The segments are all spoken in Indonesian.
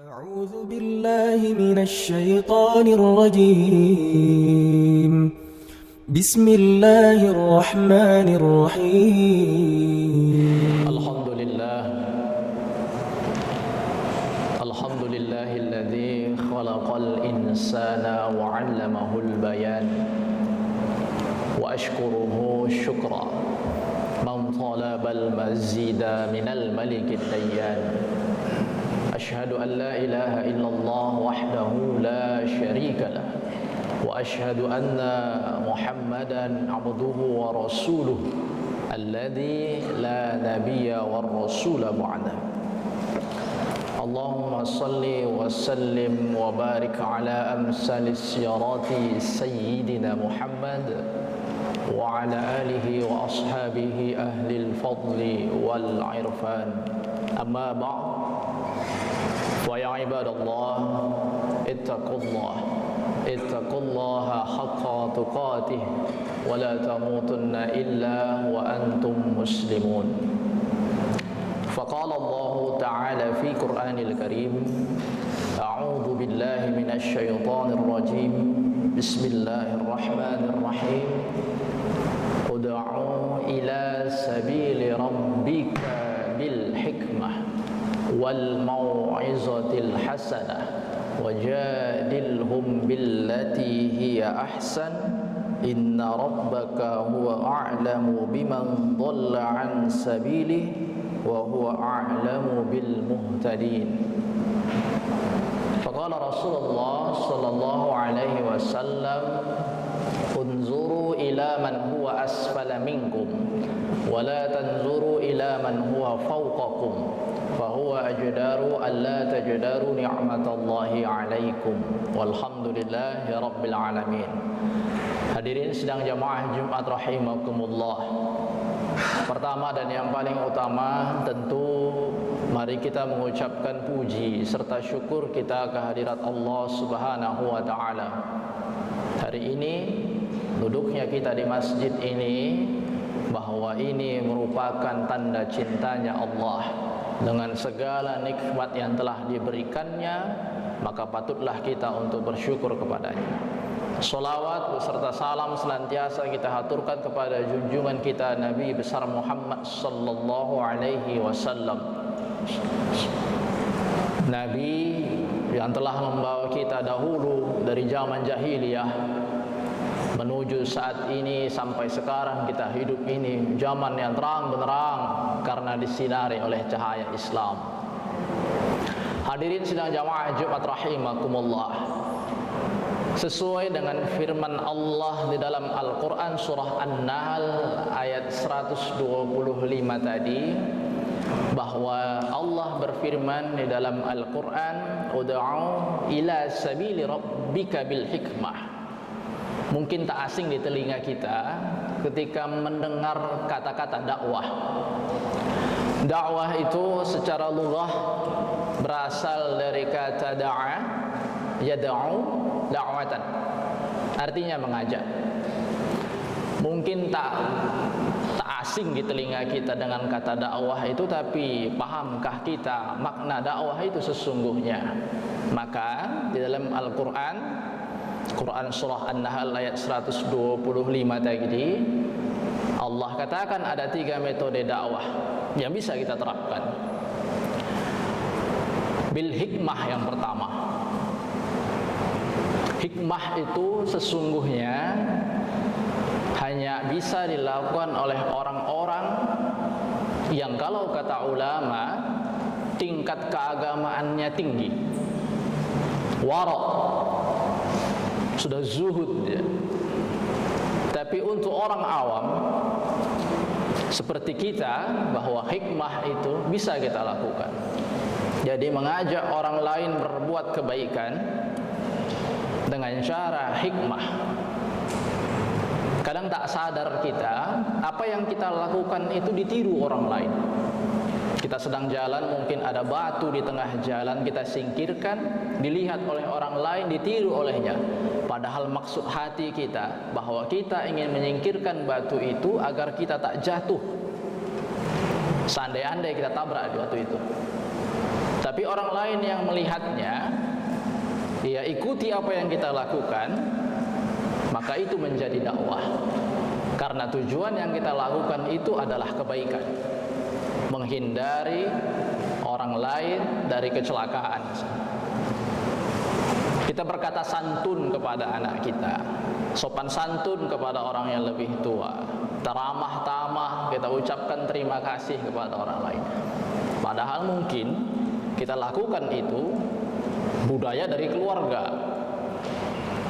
أعوذ بالله من الشيطان الرجيم بسم الله الرحمن الرحيم الحمد لله الذي خلق الإنسان وعلمه البيان وأشكره شكرا من طلب المزيد من الملك الديان أشهد أن لا إله إلا الله وحده لا شريك له وأشهد أن محمدا عبده ورسوله الذي لا نبي والرسول بعده اللهم صل وسلم وبارك على أمثال السيارات سيدنا محمد وعلى آله وأصحابه أهل الفضل والعرفان أما بعد ويا عباد الله اتقوا الله حق تقاته ولا تموتن إلا وأنتم مسلمون فقال الله تعالى في قرآن الكريم أعوذ بالله من الشيطان الرجيم بسم الله الرحمن الرحيم ادعوا إلى سبيل ربك بالحكمة والموعظة الحسنة وجادلهم بالتي هي أحسن إن ربك هو أعلم بمن ضل عن سبيله وهو أعلم بالمهتدين فقال رسول الله صلى الله عليه وسلم انظروا إلى من هو أسفل منكم ولا تنظروا إلى من هو فوقكم فهو أجدار ألا تجدروا نعمة الله عليكم والحمد لله رب العالمين. Hadirin sidang jamaah Jumat rahimakumullah. Pertama dan yang paling utama tentu mari kita mengucapkan puji serta syukur kita kehadirat Allah Subhanahu wa taala. Hari ini duduknya kita di masjid ini bahwa ini merupakan tanda cintanya Allah dengan segala nikmat yang telah diberikannya, maka patutlah kita untuk bersyukur kepadanya. Salawat beserta salam senantiasa kita haturkan kepada junjungan kita Nabi besar Muhammad sallallahu alaihi wasallam. Nabi yang telah membawa kita dahulu dari zaman jahiliyah menuju saat ini sampai sekarang kita hidup ini zaman yang terang benderang karena disinari oleh cahaya Islam. Hadirin sidang jamaah Jumat rahimakumullah. Sesuai dengan firman Allah di dalam Al-Quran surah An-Nahl ayat 125 tadi, bahwa Allah berfirman di dalam Al-Quran ud'u ila sabili rabbika bil hikmah. Mungkin tak asing di telinga kita ketika mendengar kata-kata dakwah. Dakwah itu secara lughah berasal dari kata da'a, yad'u da'watan. Artinya mengajak. Mungkin tak asing di telinga kita dengan kata dakwah itu, tapi pahamkah kita makna dakwah itu sesungguhnya? Maka di dalam Al-Quran surah An-Nahl ayat 125 tadi Allah katakan ada 3 metode dakwah yang bisa kita terapkan. Bil hikmah yang pertama. Hikmah itu sesungguhnya hanya bisa dilakukan oleh orang-orang yang kalau kata ulama tingkat keagamaannya tinggi, wara', sudah zuhud dia. Tapi untuk orang awam seperti kita, bahwa hikmah itu bisa kita lakukan. Jadi mengajak orang lain berbuat kebaikan dengan cara hikmah. Kadang tak sadar kita, apa yang kita lakukan itu ditiru orang lain. Kita sedang jalan, mungkin ada batu di tengah jalan, kita singkirkan, dilihat oleh orang lain, ditiru olehnya. Padahal maksud hati kita bahwa kita ingin menyingkirkan batu itu agar kita tak jatuh. Seandai-andai kita tabrak batu itu. Tapi orang lain yang melihatnya, dia ikuti apa yang kita lakukan, maka itu menjadi dakwah. Karena tujuan yang kita lakukan itu adalah kebaikan, menghindari orang lain dari kecelakaan. Kita berkata santun kepada anak kita, sopan santun kepada orang yang lebih tua, teramah tamah, kita ucapkan terima kasih kepada orang lain. Padahal mungkin kita lakukan itu budaya dari keluarga.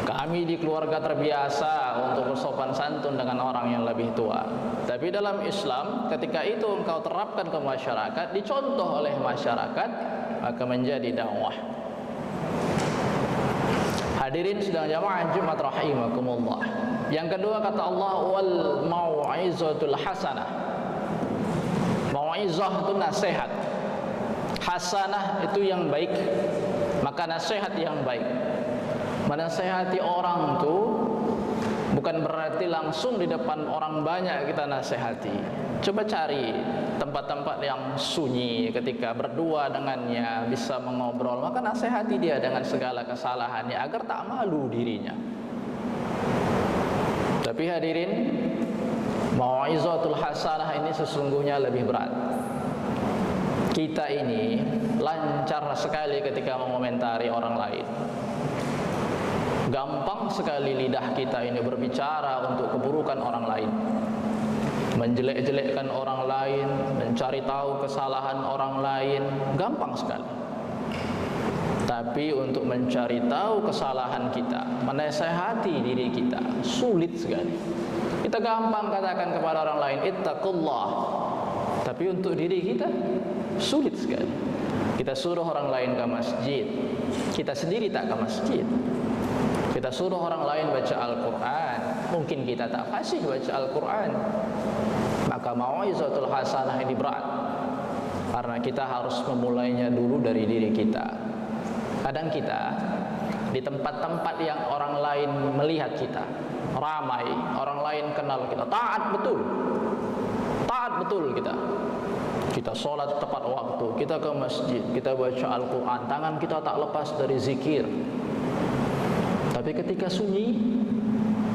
Kami di keluarga terbiasa untuk bersopan santun dengan orang yang lebih tua. Tapi dalam Islam, ketika itu engkau terapkan ke masyarakat, dicontoh oleh masyarakat, maka menjadi dakwah. Hadirin sedang jamaah Jumat rahimakumullah. Yang kedua kata Allah, wal mau'izatul hasanah. Mau'izah itu nasihat, hasanah itu yang baik, maka nasihat yang baik. Menasehati orang itu bukan berarti langsung di depan orang banyak kita nasihati. Coba cari tempat-tempat yang sunyi, ketika berdua dengannya bisa mengobrol, maka nasihati dia dengan segala kesalahannya agar tak malu dirinya. Tapi hadirin, mau'izatul hasanah ini sesungguhnya lebih berat. Kita ini lancar sekali ketika mengomentari orang lain. Gampang sekali lidah kita ini berbicara untuk keburukan orang lain, menjelek-jelekkan orang lain, mencari tahu kesalahan orang lain, gampang sekali. Tapi untuk mencari tahu kesalahan kita, menasehati diri kita, sulit sekali. Kita gampang katakan kepada orang lain, ittaqullah. Tapi untuk diri kita, sulit sekali. Kita suruh orang lain ke masjid, kita sendiri tak ke masjid. Kita suruh orang lain baca Al-Quran, mungkin kita tak fasih baca Al-Quran. Maka mau'izatul hasanah ini berat, karena kita harus memulainya dulu dari diri kita. Kadang kita di tempat-tempat yang orang lain melihat kita ramai, orang lain kenal kita, taat betul kita. Kita sholat tepat waktu, kita ke masjid, kita baca Al-Quran, tangan kita tak lepas dari zikir. Tapi ketika sunyi,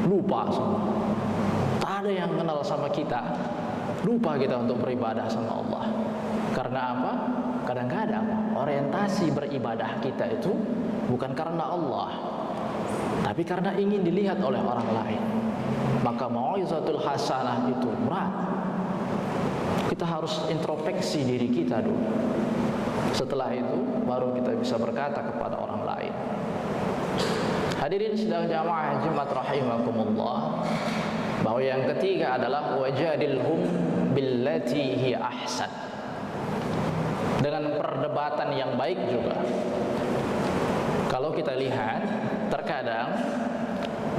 lupa semua. Tak ada yang kenal sama kita, lupa kita untuk beribadah sama Allah. Karena apa? Kadang-kadang orientasi beribadah kita itu bukan karena Allah, tapi karena ingin dilihat oleh orang lain. Maka mau'izatul hasanah itu berat. Kita harus introspeksi diri kita dulu. Setelah itu baru kita bisa berkata kepada orang lain. Hadirin sedang jamaah Jumat rahimakumullah, bahwa yang ketiga adalah wajadilhum billati hi ahsan. Dengan perdebatan yang baik juga. Kalau kita lihat, terkadang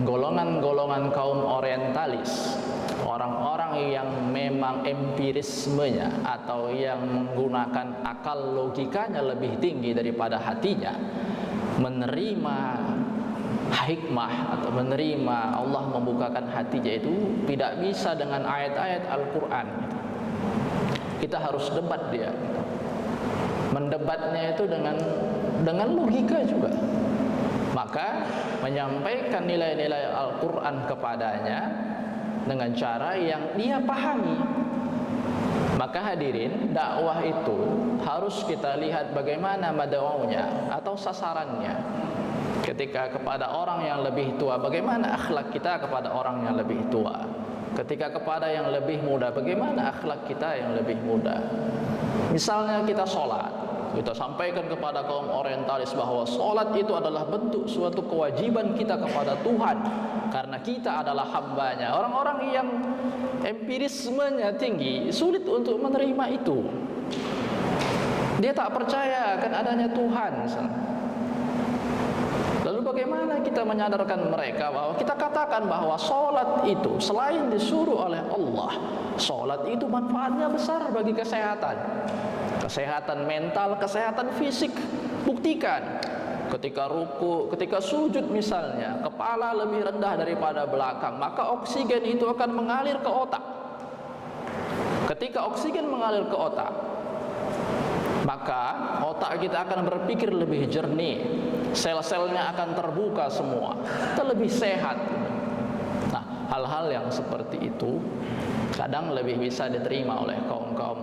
golongan-golongan kaum orientalis, orang-orang yang memang empirismenya atau yang menggunakan akal logikanya lebih tinggi daripada hatinya, menerima hikmah atau menerima Allah membukakan hatinya itu tidak bisa dengan ayat-ayat Al-Quran. Kita harus debat dia. Mendebatnya itu dengan logika juga. Maka menyampaikan nilai-nilai Al-Quran kepadanya dengan cara yang dia pahami. Maka hadirin, dakwah itu harus kita lihat bagaimana madawunya atau sasarannya. Ketika kepada orang yang lebih tua, bagaimana akhlak kita kepada orang yang lebih tua. Ketika kepada yang lebih muda, bagaimana akhlak kita yang lebih muda. Misalnya kita sholat, kita sampaikan kepada kaum orientalis bahwa sholat itu adalah bentuk suatu kewajiban kita kepada Tuhan, karena kita adalah hambanya. Orang-orang yang empirismenya tinggi sulit untuk menerima itu. Dia tak percaya akan adanya Tuhan misalnya. Lalu bagaimana kita menyadarkan mereka bahwa kita katakan bahwa sholat itu selain disuruh oleh Allah, sholat itu manfaatnya besar bagi kesehatan. Kesehatan mental, kesehatan fisik. Buktikan ketika ruku, ketika sujud misalnya, kepala lebih rendah daripada belakang, maka oksigen itu akan mengalir ke otak. Ketika oksigen mengalir ke otak, maka otak kita akan berpikir lebih jernih, sel-selnya akan terbuka semua, kita lebih sehat. Nah, hal-hal yang seperti itu kadang lebih bisa diterima oleh kaum-kaum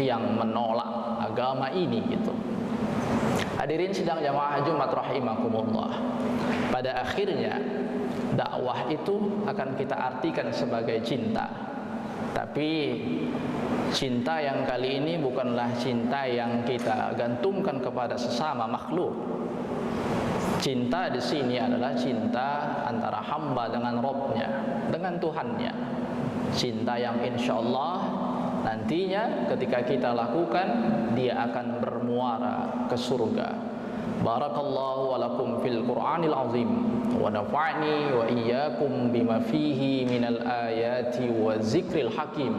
yang menolak agama ini gitu. Hadirin sidang jamaah Jumat rahimakumullah. Pada akhirnya dakwah itu akan kita artikan sebagai cinta. Tapi cinta yang kali ini bukanlah cinta yang kita gantungkan kepada sesama makhluk. Cinta di sini adalah cinta antara hamba dengan Rabb-nya, dengan Tuhannya. Cinta yang insya Allah nantinya ketika kita lakukan, dia akan bermuara ke surga. Barakallahu wa lakum fil Qur'anil azim wa nafa'ni wa iyyakum bima fihi minal ayati wa zikril hakim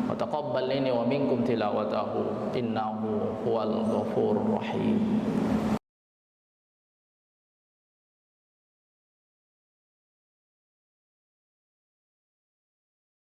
wa taqabbal minni wa minkum tilawatahu innahu huwal ghafurur rahim.